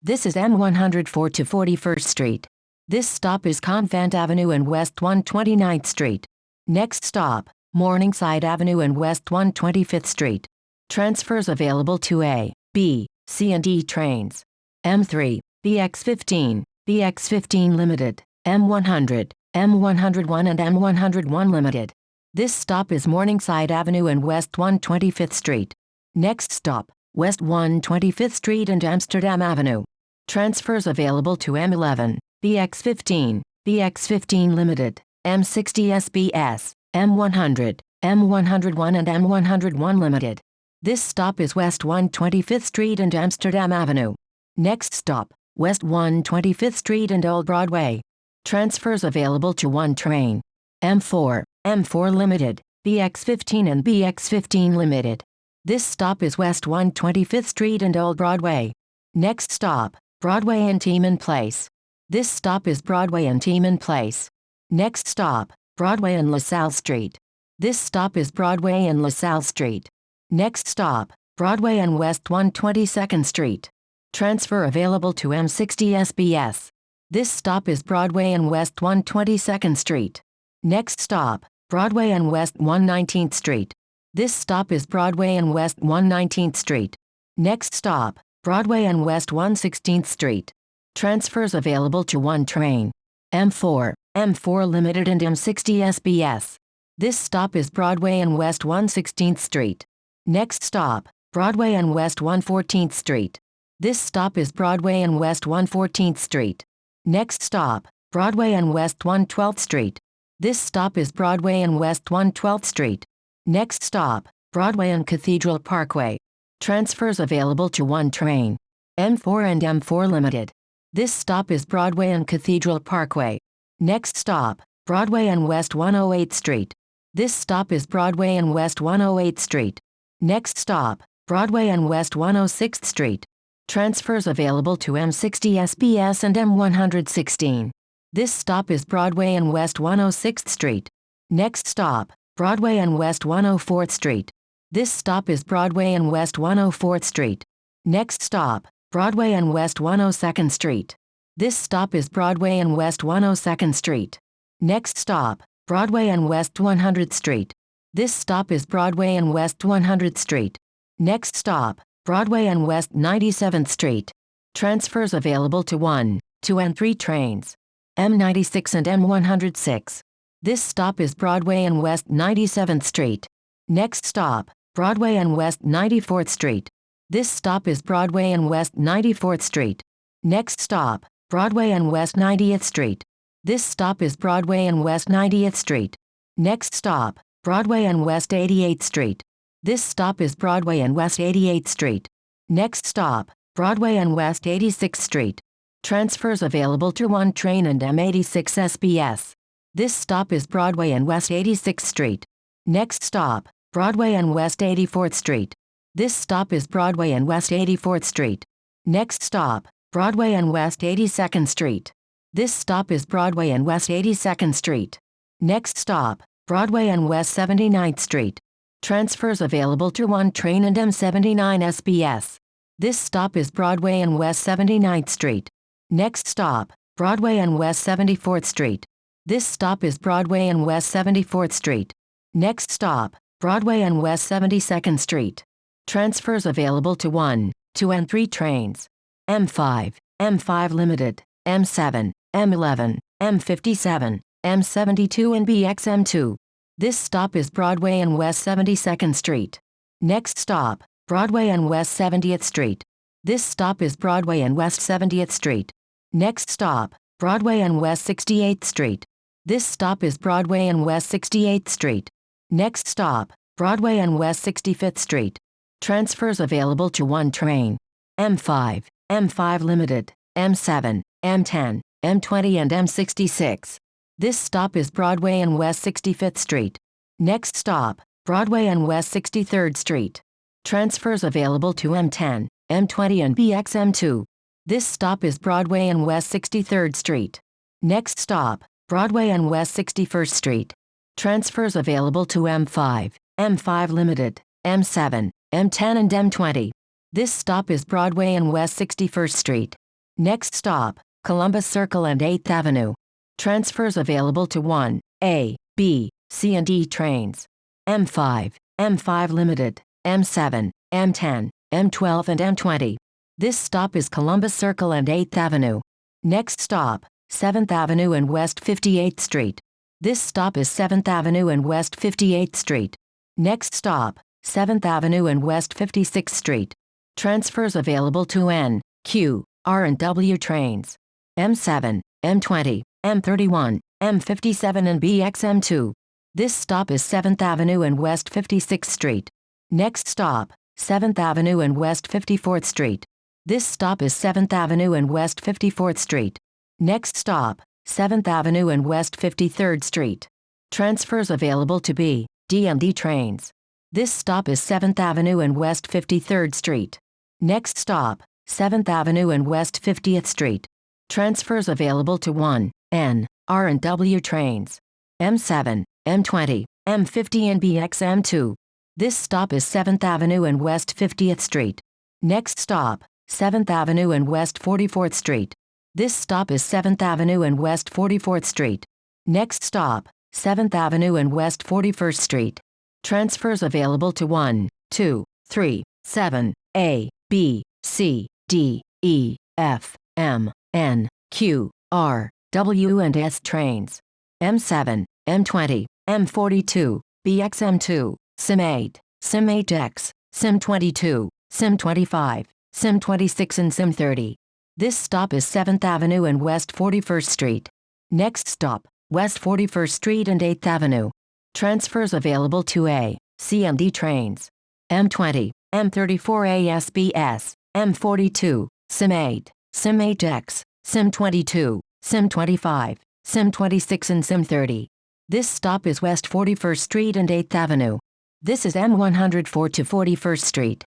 This is M104 to 41st Street. This stop is Convent Avenue and West 129th Street. Next stop, Morningside Avenue and West 125th Street. Transfers available to A, B, C and D trains. M3, BX15, BX15 Limited, M100, M101 and M101 Limited. This stop is Morningside Avenue and West 125th Street. Next stop, West 125th Street and Amsterdam Avenue. Transfers available to M11, BX15, BX15 Limited, M60 SBS, M100, M101 and M101 Limited. This stop is West 125th Street and Amsterdam Avenue. Next stop, West 125th Street and Old Broadway. Transfers available to one train. M4, M4 Limited, BX15 and BX15 Limited. This stop is West 125th Street and Old Broadway. Next stop, Broadway and Tiemann Place. This stop is Broadway and Tiemann Place. Next stop, Broadway and LaSalle Street. This stop is Broadway and LaSalle Street. Next stop, Broadway and West 122nd Street. Transfer available to M60 SBS. This stop is Broadway and West 122nd Street. Next stop, Broadway and West 119th Street. This stop is Broadway and West 119th Street. Next stop, Broadway and West 116th Street. Transfers available to one train. M4, M4 Limited and M60 SBS. This stop is Broadway and West 116th Street. Next stop, Broadway and West 114th Street. This stop is Broadway and West 114th Street. Next stop, Broadway and West 112th Street. This stop is Broadway and West 112th Street. Next stop, Broadway and Cathedral Parkway. Transfers available to one train. M4 and M4 Limited. This stop is Broadway and Cathedral Parkway. Next stop, Broadway and West 108th Street. This stop is Broadway and West 108th Street. Next stop, Broadway and West 106th Street. Transfers available to M60 SBS and M116. This stop is Broadway and West 106th Street. Next stop, Broadway and West 104th Street. This stop is Broadway and West 104th Street. Next stop, Broadway and West 102nd Street. This stop is Broadway and West 102nd Street. Next stop, Broadway and West 100th Street. This stop is Broadway and West 100th Street. Next stop, Broadway and West 97th Street. Transfers available to 1, 2 and 3 trains. M96 and M106. This stop is Broadway and West 97th Street. Next stop, Broadway and West 94th Street. This stop is Broadway and West 94th Street. Next stop, Broadway and West 90th Street. This stop is Broadway and West 90th Street. Next stop, Broadway and West 88th Street. This stop is Broadway and West 88th Street. Next stop, Broadway and West 86th Street. Transfers available to one train and M86 SBS. This stop is Broadway and West 86th Street. Next stop, Broadway and West 84th Street. This stop is Broadway and West 84th Street. Next stop, Broadway and West 82nd Street. This stop is Broadway and West 82nd Street. Next stop, Broadway and West 79th Street. Transfers available to one train and M79 SBS. This stop is Broadway and West 79th Street. Next stop, Broadway and West 74th Street. This stop is Broadway and West 74th Street. Next stop, Broadway and West 72nd Street. Transfers available to 1, 2 and 3 trains. M5, M5 Limited, M7, M11, M57, M72 and BXM2. This stop is Broadway and West 72nd Street. Next stop, Broadway and West 70th Street. This stop is Broadway and West 70th Street. Next stop, Broadway and West 68th Street. This stop is Broadway and West 68th Street. Next stop, Broadway and West 65th Street. Transfers available to one train. M5, M5 Limited, M7, M10, M20 and M66. This stop is Broadway and West 65th Street. Next stop, Broadway and West 63rd Street. Transfers available to M10, M20 and BXM2. This stop is Broadway and West 63rd Street. Next stop, Broadway and West 61st Street. Transfers available to M5, M5 Limited, M7, M10 and M20. This stop is Broadway and West 61st Street. Next stop, Columbus Circle and 8th Avenue. Transfers available to 1, A, B, C and D trains. M5, M5 Limited, M7, M10, M12 and M20. This stop is Columbus Circle and 8th Avenue. Next stop, 7th Avenue and West 58th Street. This stop is 7th Avenue and West 58th Street. Next stop, 7th Avenue and West 56th Street. Transfers available to N, Q, R and W trains. M7, M20, M31, M57 and BXM2. This stop is 7th Avenue and West 56th Street. Next stop, 7th Avenue and West 54th Street. This stop is 7th Avenue and West 54th Street. Next stop, 7th Avenue and West 53rd Street. Transfers available to B, D and D trains. This stop is 7th Avenue and West 53rd Street. Next stop, 7th Avenue and West 50th Street. Transfers available to 1, N, R and W trains. M7, M20, M50 and BXM2. This stop is 7th Avenue and West 50th Street. Next stop, 7th Avenue and West 44th Street. This stop is 7th Avenue and West 44th Street. Next stop, 7th Avenue and West 41st Street. Transfers available to 1, 2, 3, 7, A, B, C, D, E, F, M, N, Q, R, W and S trains. M7, M20, M42, BXM2, SIM8, SIM8X, SIM22, SIM25, SIM26 and SIM30. This stop is 7th Avenue and West 41st Street. Next stop, West 41st Street and 8th Avenue. Transfers available to A, C and D trains. M20, M34 ASBS, M42, SIM8, SIM8X, SIM22, SIM25, SIM26 and SIM30. This stop is West 41st Street and 8th Avenue. This is M104 to 41st Street.